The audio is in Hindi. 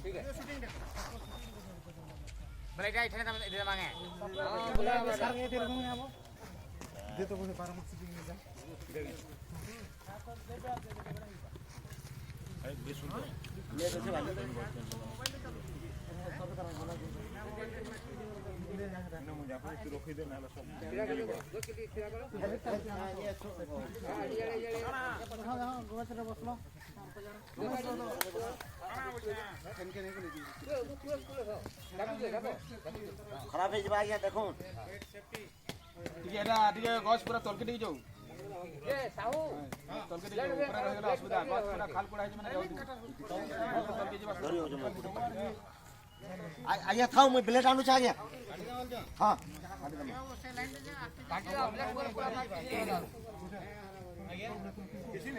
ठीक है बोले इधर इधर इधर मांगे हां बोला सर ये तेरे को आबो दे तो बोले 12 मत सिटिंग में जा अरे बे सुन ले कैसे भाई ना मुझे आप तो रोक दे ना सब खिला करो 2 किलो खिला करो ये हां गोवत्र बसलो खराब है जब आ गया देखो ठीक है ना ठीक है गछ पूरा तलके दी जाऊ ए साहू तलके दी जाऊ पूरा रहला असुविधा गछ पूरा खाल पड़ा है माने जाऊ तलके जीवा धरी हो जमा आया था मैं ब्लेड आनु चाह गया हां किसी ने